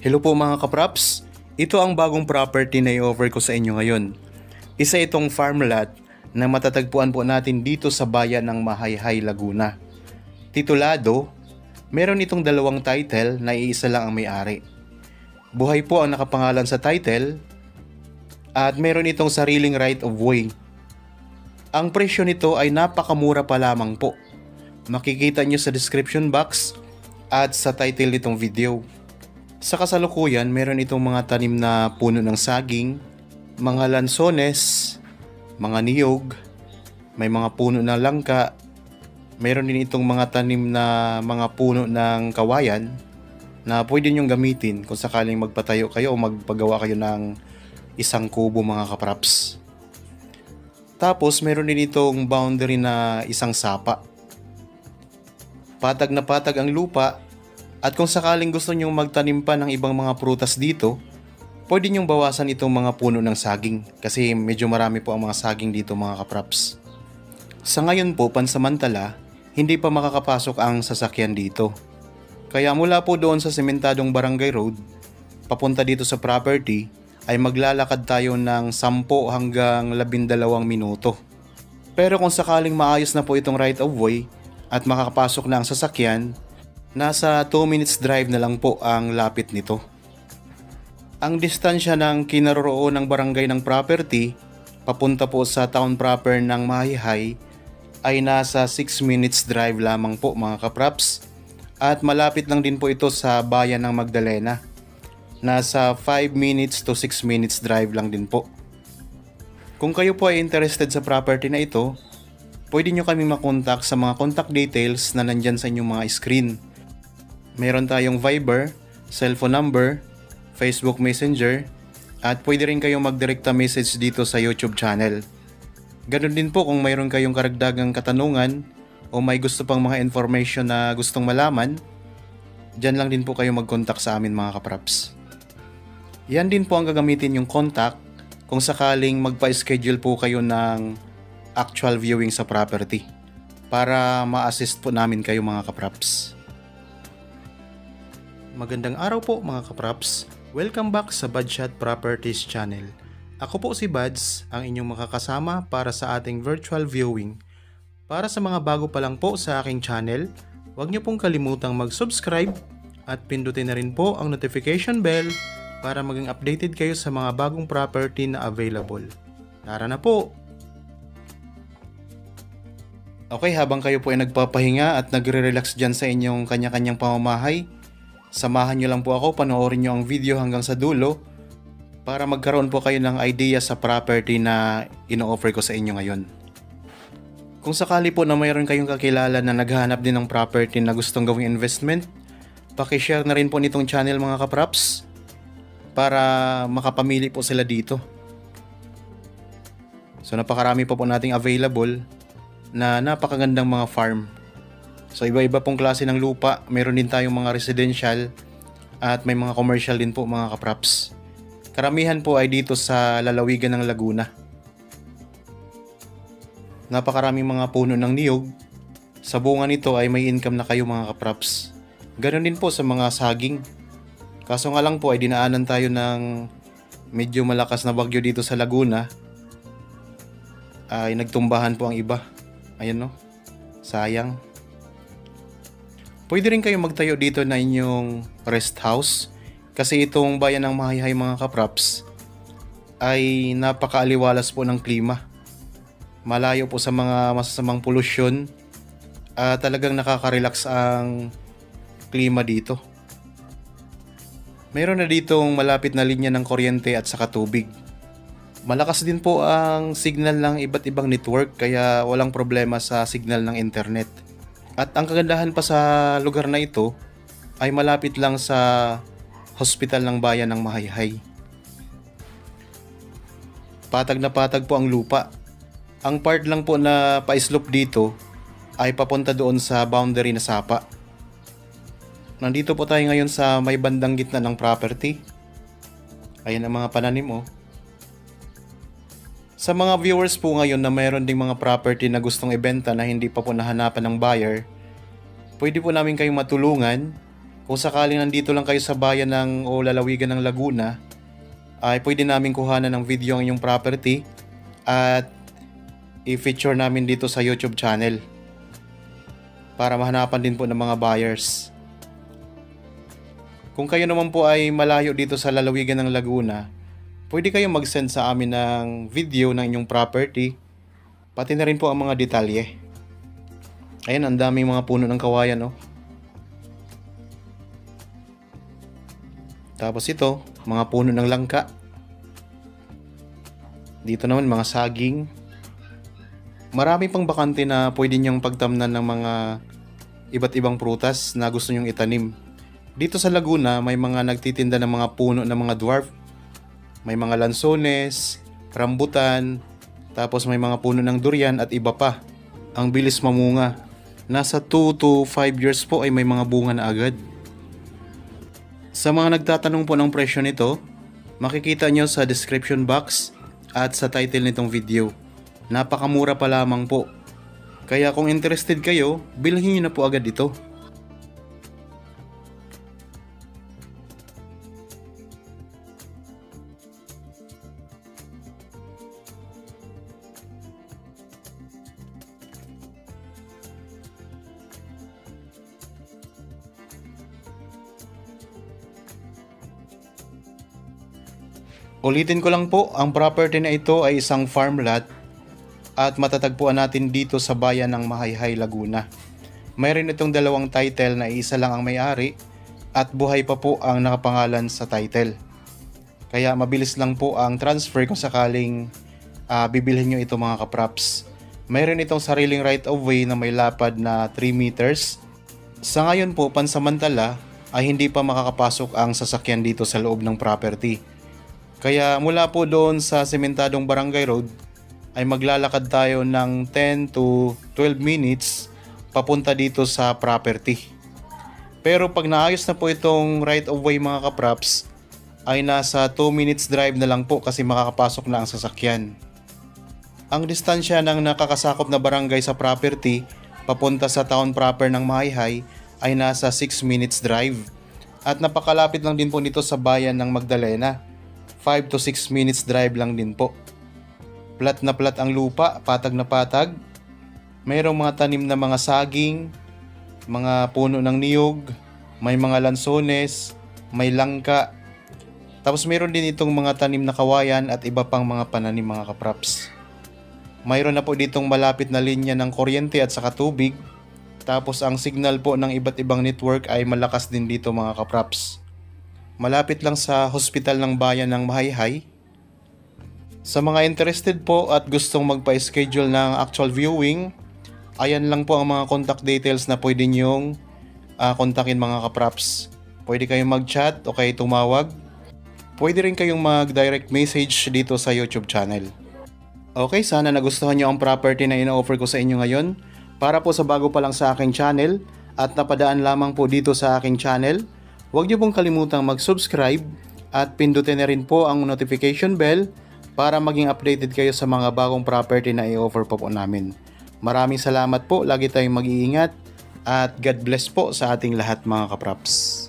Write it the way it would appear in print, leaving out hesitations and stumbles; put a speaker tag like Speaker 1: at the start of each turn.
Speaker 1: Hello po mga kapraps, ito ang bagong property na i-offer ko sa inyo ngayon. Isa itong farm lot na matatagpuan po natin dito sa bayan ng Mahayhay, Laguna. Titulado, meron itong dalawang title na iisa lang ang may-ari. Buhay po ang nakapangalan sa title at meron itong sariling right of way. Ang presyo nito ay napakamura pa lamang po. Makikita nyo sa description box at sa title nitong video. Sa kasalukuyan, meron itong mga tanim na puno ng saging, mga lansones, mga niyog, may mga puno ng langka, meron din itong mga tanim na mga puno ng kawayan na pwede nyong gamitin kung sakaling magpatayo kayo o magpagawa kayo ng isang kubo mga kapraps. Tapos meron din itong boundary na isang sapa. Patag na patag ang lupa. At kung sakaling gusto nyong magtanim pa ng ibang mga prutas dito, pwede nyong bawasan itong mga puno ng saging kasi medyo marami po ang mga saging dito mga kapraps. Sa ngayon po, pansamantala, hindi pa makakapasok ang sasakyan dito. Kaya mula po doon sa sementadong barangay road, papunta dito sa property, ay maglalakad tayo ng 10 hanggang 12 minuto. Pero kung sakaling maayos na po itong right of way at makakapasok na ang sasakyan, nasa 2 minutes drive na lang po ang lapit nito. Ang distansya ng kinaroroonan ng barangay ng property papunta po sa town proper ng Mahayhay ay nasa 6 minutes drive lamang po mga kapraps, at malapit lang din po ito sa bayan ng Magdalena. Nasa 5 minutes to 6 minutes drive lang din po. Kung kayo po ay interested sa property na ito, pwede nyo kaming makontak sa mga contact details na nandyan sa inyong mga screen. Meron tayong Viber, cellphone number, Facebook Messenger, at pwede rin kayong mag-direkta message dito sa YouTube channel. Ganun din po kung mayroon kayong karagdagang katanungan o may gusto pang mga information na gustong malaman, dyan lang din po kayo mag-contact sa amin mga kapraps. Yan din po ang gagamitin yung contact kung sakaling magpa-schedule po kayo ng actual viewing sa property para ma-assist po namin kayo mga kapraps. Magandang araw po mga kapraps. Welcome back sa Budshot Properties channel. Ako po si Buds, ang inyong makakasama para sa ating virtual viewing. Para sa mga bago pa lang po sa aking channel, huwag niyo pong kalimutang mag-subscribe at pindutin na rin po ang notification bell para maging updated kayo sa mga bagong property na available. Tara na po! Okay, habang kayo po ay nagpapahinga at nagre-relax dyan sa inyong kanya-kanyang pamamahay, samahan nyo lang po ako, panoorin nyo ang video hanggang sa dulo para magkaroon po kayo ng idea sa property na ino-offer ko sa inyo ngayon. Kung sakali po na mayroon kayong kakilala na naghahanap din ng property na gustong gawing investment, pakishare na rin po nitong channel mga kapraps para makapamili po sila dito. So napakarami pa po nating available na napakagandang mga farm. So iba-iba pong klase ng lupa, meron din tayong mga residential at may mga commercial din po mga kapraps. Karamihan po ay dito sa lalawigan ng Laguna. Napakaraming mga puno ng niyog. Sa bunga nito ay may income na kayo mga kapraps. Ganon din po sa mga saging. Kaso nga lang po ay dinaanan tayo ng medyo malakas na bagyo dito sa Laguna. Ay nagtumbahan po ang iba. Ayan no, sayang. Pwede rin kayo magtayo dito na inyong rest house kasi itong bayan ng Mahayhay mga kapraps ay napakaaliwalas po ng klima. Malayo po sa mga masasamang polusyon at talagang nakaka-relax ang klima dito. Meron na ditong malapit na linya ng kuryente at saka tubig. Malakas din po ang signal ng iba't ibang network kaya walang problema sa signal ng internet. At ang kagandahan pa sa lugar na ito ay malapit lang sa hospital ng bayan ng Mahayhay. Patag na patag po ang lupa. Ang part lang po na pa-slope dito ay papunta doon sa boundary na sapa. Nandito po tayo ngayon sa may bandang gitna ng property. Ayan ang mga pananim oh. Sa mga viewers po ngayon na mayroon ding mga property na gustong ibenta na hindi pa po nahanapan ng buyer, pwede po namin kayong matulungan Kung sakaling nandito lang kayo sa bayan ng o lalawigan ng Laguna, ay pwede namin kuhanan ng video ang inyong property at i-feature namin dito sa YouTube channel para mahanapan din po ng mga buyers. Kung kayo naman po ay malayo dito sa lalawigan ng Laguna, pwede kayong mag-send sa amin ng video ng inyong property, pati na rin po ang mga detalye. Ayan, ang daming mga puno ng kawayan, oh. Tapos ito, mga puno ng langka. Dito naman mga saging. Marami pang bakante na pwede niyong pagtamnan ng mga iba't ibang prutas na gusto niyong itanim. Dito sa Laguna, may mga nagtitinda ng mga puno ng mga dwarf. May mga lansones, rambutan, tapos may mga puno ng durian at iba pa. Ang bilis mamunga. Nasa 2 to 5 years po ay may mga bunga na agad. Sa mga nagtatanong po ng presyo nito, makikita nyo sa description box at sa title nitong video. Napakamura pa lamang po. Kaya kung interested kayo, bilhin nyo na po agad ito. Ulitin ko lang po, ang property na ito ay isang farm lot at matatagpuan natin dito sa bayan ng Mahayhay, Laguna. Mayroon itong dalawang title na isa lang ang may-ari at buhay pa po ang nakapangalan sa title. Kaya mabilis lang po ang transfer kung sakaling bibilhin nyo ito mga kapraps. Mayroon itong sariling right of way na may lapad na 3 meters. Sa ngayon po, pansamantala ay hindi pa makakapasok ang sasakyan dito sa loob ng property. Kaya mula po doon sa sementadong barangay road ay maglalakad tayo ng 10 to 12 minutes papunta dito sa property. Pero pag naayos na po itong right of way mga kapraps ay nasa 2 minutes drive na lang po kasi makakapasok na ang sasakyan. Ang distansya ng nakakasakop na barangay sa property papunta sa town proper ng Mahayhay ay nasa 6 minutes drive. At napakalapit lang din po nito sa bayan ng Magdalena. 5 to 6 minutes drive lang din po. Plat na plat ang lupa, patag na patag. Mayroong mga tanim na mga saging, mga puno ng niyog, may mga lansones, may langka. Tapos mayroon din itong mga tanim na kawayan at iba pang mga pananim mga kapraps. Mayroon na po ditong malapit na linya ng kuryente at saka tubig. Tapos ang signal po ng iba't ibang network ay malakas din dito mga kapraps. Malapit lang sa hospital ng bayan ng Mahayhay. Sa mga interested po at gustong magpa-schedule ng actual viewing, ayan lang po ang mga contact details na pwede nyong kontakin mga kapraps. Pwede kayong mag-chat o kayo tumawag. Pwede rin kayong mag-direct message dito sa YouTube channel. Okay, sana nagustuhan nyo ang property na ina-offer ko sa inyo ngayon. Para po sa bago pa lang sa aking channel at napadaan lamang po dito sa aking channel, huwag niyo pong kalimutang mag-subscribe at pindutin na rin po ang notification bell para maging updated kayo sa mga bagong property na i-offer po namin. Maraming salamat po, lagi tayong mag-iingat at God bless po sa ating lahat mga kapraps.